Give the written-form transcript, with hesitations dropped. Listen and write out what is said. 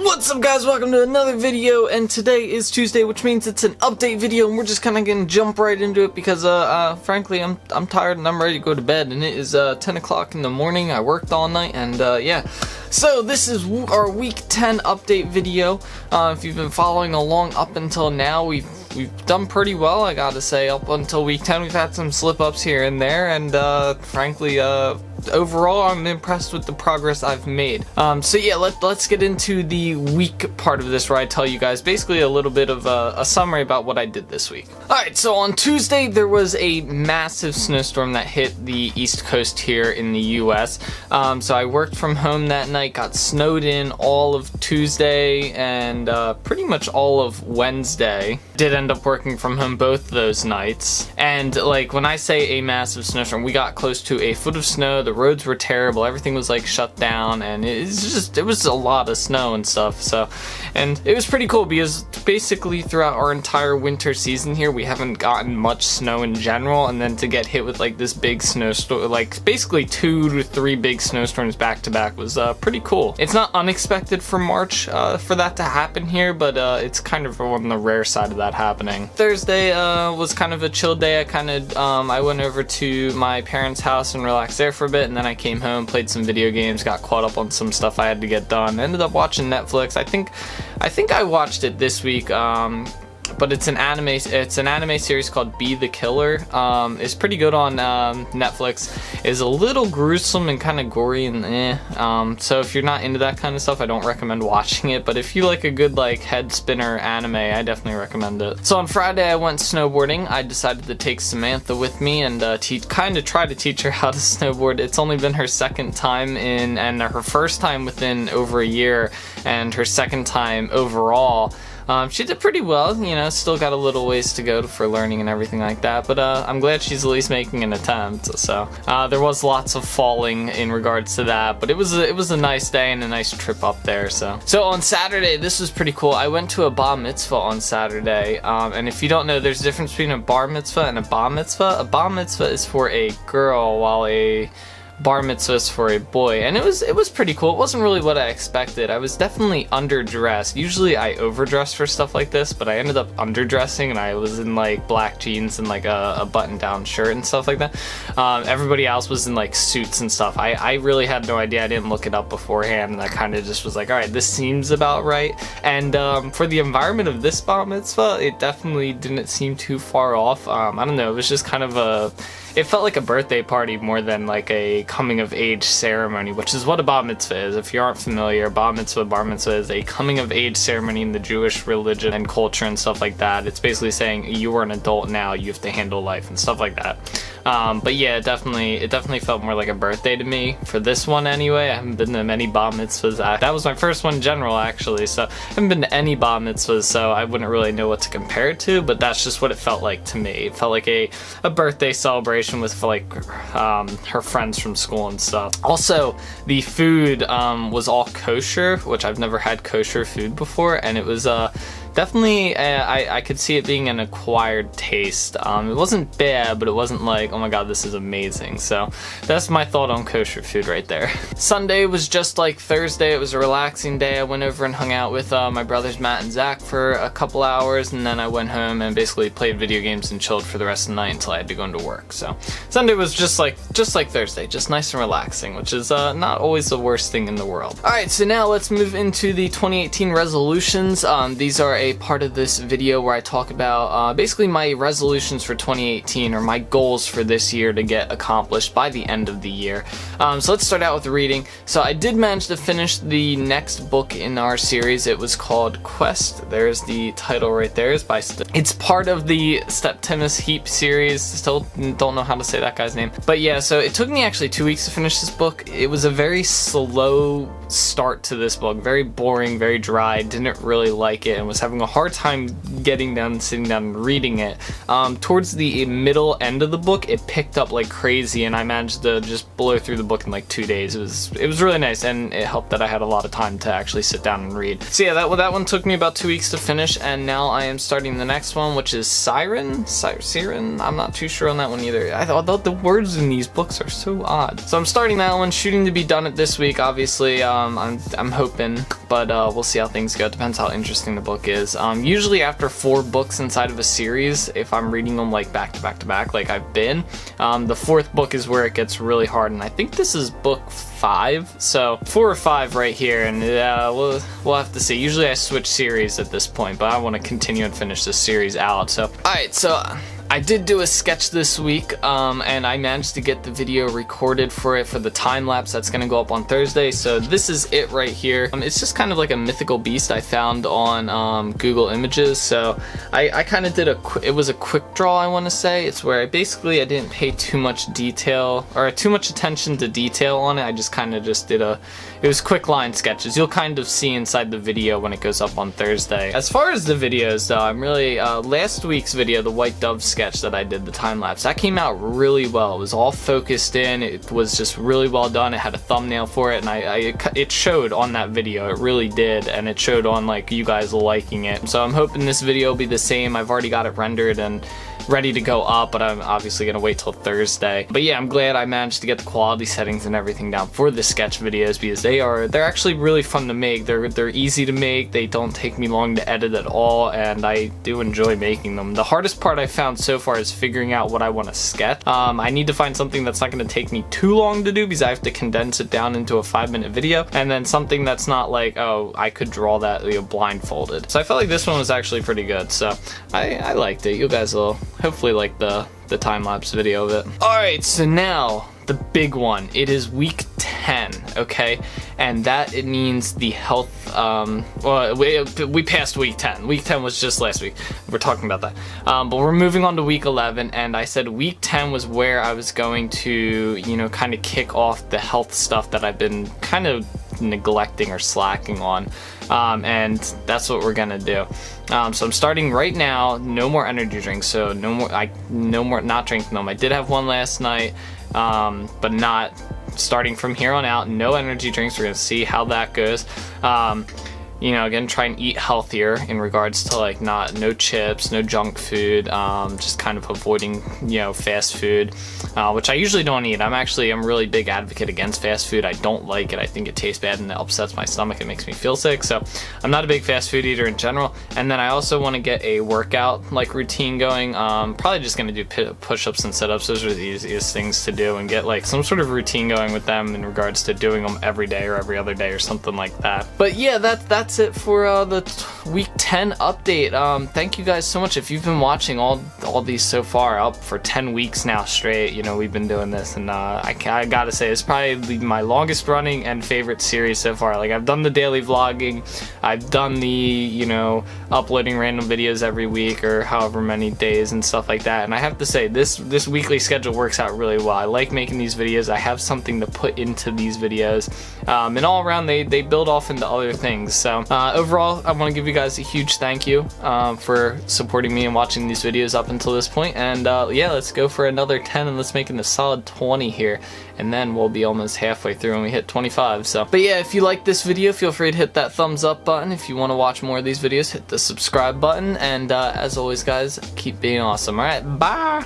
What's up guys, welcome to another video, and today is Tuesday, which means it's an update video, and we're just kinda gonna jump right into it because frankly I'm tired and I'm ready to go to bed, and it is 10 o'clock in the morning. I worked all night, and yeah. So this is our week 10 update video. If you've been following along up until now, we've done pretty well, I gotta say. Up until week 10 we've had some slip-ups here and there, and frankly overall I'm impressed with the progress I've made. So yeah, let's get into the week part of this, where I tell you guys basically a little bit of a summary about what I did this week. Alright, so on Tuesday there was a massive snowstorm that hit the East Coast here in the US. So I worked from home that night, got snowed in all of Tuesday and pretty much all of Wednesday. Did end up working from home both those nights, and like when I say a massive snowstorm, we got close to a foot of snow. The roads were terrible, everything was like shut down, and it was a lot of snow and stuff. So, and it was pretty cool because basically throughout our entire winter season here we haven't gotten much snow in general, and then to get hit with like this big snowstorm, like basically 2 to 3 big snowstorms back to back, was pretty cool. It's not unexpected for March for that to happen here, but it's kind of on the rare side of that happening. Thursday was kind of a chill day. I went over to my parents' house and relaxed there for a bit, and then I came home, played some video games, got caught up on some stuff I had to get done. Ended up watching Netflix. I think I watched it this week. But it's an anime series called Be the Killer. It's pretty good on Netflix. It's a little gruesome and kind of gory and so if you're not into that kind of stuff, I don't recommend watching it, but if you like a good like head spinner anime, I definitely recommend it. So on Friday I went snowboarding. I decided to take Samantha with me and kind of try to teach her how to snowboard. It's only been her second time and her first time within over a year, and her second time overall. She did pretty well, you know, still got a little ways to go for learning and everything like that, but I'm glad she's at least making an attempt. So there was lots of falling in regards to that, but it was a nice day and a nice trip up there. So on Saturday, this was pretty cool. I went to a bar mitzvah on Saturday, and if you don't know, there's a difference between a bar mitzvah and a bar mitzvah. A bar mitzvah is for a girl, while a bar mitzvahs for a boy, and it was pretty cool. It wasn't really what I expected. I was definitely underdressed. Usually I overdress for stuff like this, but I ended up underdressing, and I was in like black jeans and like a button-down shirt and stuff like that. Everybody else was in like suits and stuff. I really had no idea. I didn't look it up beforehand, and I kind of just was like, all right, this seems about right. And for the environment of this bar mitzvah, it definitely didn't seem too far off. I don't know, it was just kind of it felt like a birthday party more than like a coming of age ceremony, which is what a bar mitzvah is. If you aren't familiar, bar mitzvah is a coming of age ceremony in the Jewish religion and culture and stuff like that. It's basically saying you are an adult now, you have to handle life and stuff like that. But yeah, it definitely felt more like a birthday to me for this one anyway. I haven't been to many bar mitzvahs. That was my first one in general, actually, so I haven't been to any bar mitzvahs, so I wouldn't really know what to compare it to, but that's just what it felt like to me. It felt like a birthday celebration with like her friends from school and stuff. Also, the food was all kosher, which I've never had kosher food before, and it was definitely, I could see it being an acquired taste. It wasn't bad, but it wasn't like, oh my god, this is amazing. So that's my thought on kosher food right there. Sunday was just like Thursday. It was a relaxing day. I went over and hung out with my brothers Matt and Zach for a couple hours, and then I went home and basically played video games and chilled for the rest of the night until I had to go into work. So Sunday was just like Thursday, just nice and relaxing, which is not always the worst thing in the world. Alright, so now let's move into the 2018 resolutions. These are a part of this video where I talk about basically my resolutions for 2018, or my goals for this year to get accomplished by the end of the year. So let's start out with reading. So I did manage to finish the next book in our series. It was called Quest. There's the title right there. It's part of the Septimus Heap series. Still don't know how to say that guy's name. But yeah, so it took me actually 2 weeks to finish this book. It was a very slow start to this book. Very boring, very dry. Didn't really like it, and was having a hard time sitting down and reading it. Towards the middle end of the book, it picked up like crazy, and I managed to just blow through the book in like 2 days. It was really nice, and it helped that I had a lot of time to actually sit down and read. So yeah, that one took me about 2 weeks to finish, and now I am starting the next one, which is Siren. I'm not too sure on that one either. I thought the words in these books are so odd. So I'm starting that one, shooting to be done it this week, obviously. I'm hoping, but we'll see how things go. It depends how interesting the book is. Usually after 4 books inside of a series, if I'm reading them like back to back to back, like I've been, the 4th book is where it gets really hard, and I think this is book 5, so 4 or 5 right here, and we'll have to see. Usually I switch series at this point, but I want to continue and finish this series out. So alright, so I did do a sketch this week, and I managed to get the video recorded for it for the time lapse that's gonna go up on Thursday. So this is it right here. It's just kind of like a mythical beast I found on Google Images. So I kind of did it was a quick draw, I want to say. It's where I didn't pay too much detail or too much attention to detail on it. I just kind of just did it was quick line sketches. You'll kind of see inside the video when it goes up on Thursday. As far as the videos though, I'm really last week's video, the White Dove sketch that I did, the time lapse, that came out really well. It was all focused in. It was just really well done. It had a thumbnail for it, and it showed on that video. It really did, and it showed on like you guys liking it. So I'm hoping this video will be the same. I've already got it rendered and ready to go up, but I'm obviously gonna wait till Thursday. But yeah, I'm glad I managed to get the quality settings and everything down for the sketch videos, because they're actually really fun to make. They're easy to make. They don't take me long to edit at all, and I do enjoy making them. The hardest part I found so far is figuring out what I want to sketch. I need to find something that's not going to take me too long to do, because I have to condense it down into a 5-minute video, and then something that's not like, oh, I could draw that blindfolded. So I felt like this one was actually pretty good, so I liked it. You guys will hopefully like the time-lapse video of it. Alright, so now the big one. It is week 10, okay? And that it means the health, well, we passed week 10. Week 10 was just last week. We're talking about that. But we're moving on to week 11, and I said week 10 was where I was going to, you know, kind of kick off the health stuff that I've been kind of neglecting or slacking on. And that's what we're gonna do. So I'm starting right now. No more energy drinks. So no more not drinking them. I did have one last night, but not. Starting from here on out, no energy drinks. We're gonna see how that goes. You know, again, try and eat healthier in regards to like no chips, no junk food, just kind of avoiding, you know, fast food, which I usually don't eat. I'm a really big advocate against fast food. I don't like it. I think it tastes bad and it upsets my stomach. It makes me feel sick. So I'm not a big fast food eater in general. And then I also want to get a workout like routine going. Probably just gonna do push-ups and sit-ups. Those are the easiest things to do, and get like some sort of routine going with them in regards to doing them every day or every other day or something like that. But yeah, that's it for the week 10 update. Thank you guys so much if you've been watching all these so far, up for 10 weeks now straight. You know, we've been doing this, and I gotta say it's probably my longest running and favorite series so far. Like, I've done the daily vlogging, I've done the, you know, uploading random videos every week or however many days and stuff like that, and I have to say this weekly schedule works out really well. I like making these videos. I have something to put into these videos, and all around they build off into other things. So overall, I want to give you guys a huge thank you for supporting me and watching these videos up until this point. And yeah, let's go for another 10, and let's make it a solid 20 here, and then we'll be almost halfway through when we hit 25. So, but yeah, if you like this video, feel free to hit that thumbs up button. If you want to watch more of these videos, hit the subscribe button, and as always guys, keep being awesome. Alright, bye!